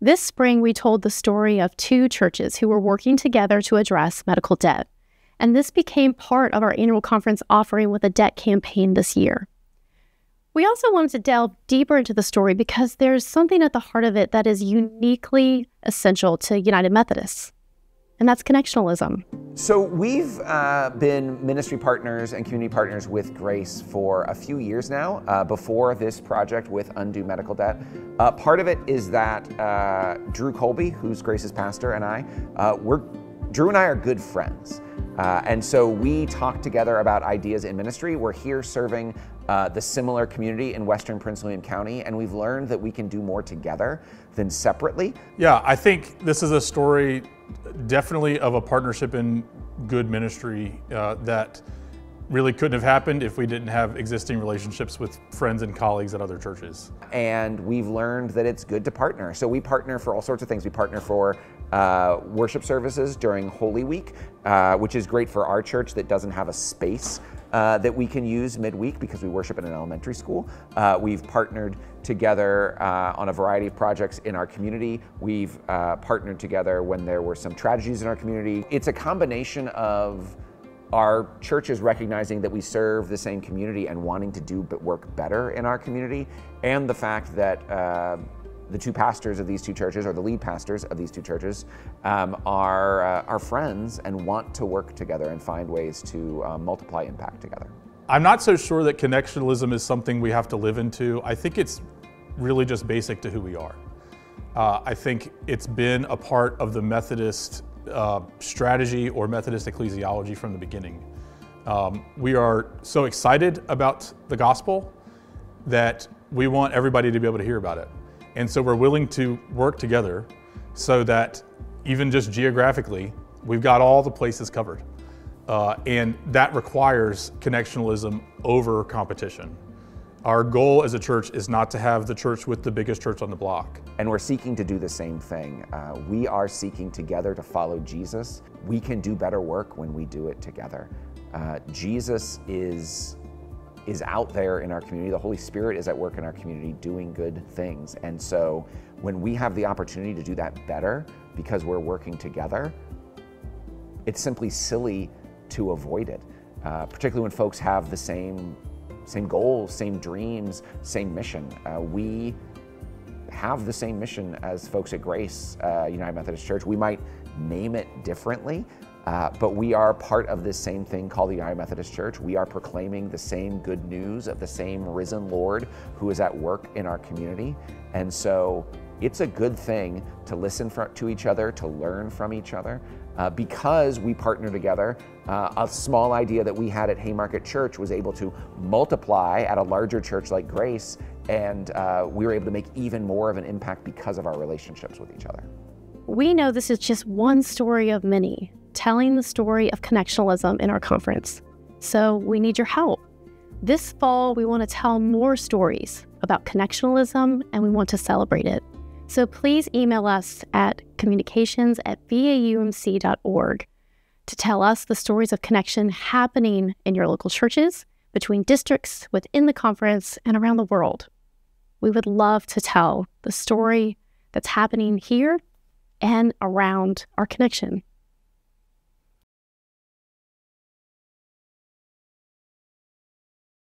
This spring, we told the story of two churches who were working together to address medical debt. And this became part of our annual conference offering with a debt campaign this year. We also wanted to delve deeper into the story because there's something at the heart of it that is uniquely essential to United Methodists, and that's connectionalism. So we've been ministry partners and community partners with Grace for a few years now, before this project with Undue Medical Debt. Part of it is that Drew Colby, who's Grace's pastor, and Drew and I are good friends. And so we talk together about ideas in ministry. We're here serving the similar community in Western Prince William County, and we've learned that we can do more together than separately. Yeah, I think this is a story definitely of a partnership in good ministry that really couldn't have happened if we didn't have existing relationships with friends and colleagues at other churches. And we've learned that it's good to partner. So we partner for all sorts of things. We partner for worship services during Holy Week, which is great for our church that doesn't have a space that we can use midweek because we worship in an elementary school. We've partnered together on a variety of projects in our community. We've partnered together when there were some tragedies in our community. It's a combination of our churches recognizing that we serve the same community and wanting to do work better in our community, and the fact that the two pastors of these two churches, or the lead pastors of these two churches, are friends and want to work together and find ways to multiply impact together. I'm not so sure that connectionalism is something we have to live into. I think it's really just basic to who we are. I think it's been a part of the Methodist strategy or Methodist ecclesiology from the beginning. We are so excited about the gospel that we want everybody to be able to hear about it. And so we're willing to work together so that even just geographically, we've got all the places covered. And that requires connectionalism over competition. Our goal as a church is not to have the church with the biggest church on the block. And we're seeking to do the same thing. We are seeking together to follow Jesus. We can do better work when we do it together. Jesus is out there in our community. The Holy Spirit is at work in our community doing good things. And so when we have the opportunity to do that better because we're working together, it's simply silly to avoid it, particularly when folks have the same goals, same dreams, same mission. We have the same mission as folks at Grace United Methodist Church. We might name it differently, but we are part of this same thing called the United Methodist Church. We are proclaiming the same good news of the same risen Lord who is at work in our community. And so it's a good thing to listen to each other, to learn from each other, because we partner together. A small idea that we had at Haymarket Church was able to multiply at a larger church like Grace, and we were able to make even more of an impact because of our relationships with each other. We know this is just one story of many, telling the story of connectionalism in our conference. So we need your help. This fall, we want to tell more stories about connectionalism, and we want to celebrate it. So please email us at communications@vaumc.org to tell us the stories of connection happening in your local churches, between districts, within the conference, and around the world. We would love to tell the story that's happening here and around our connection.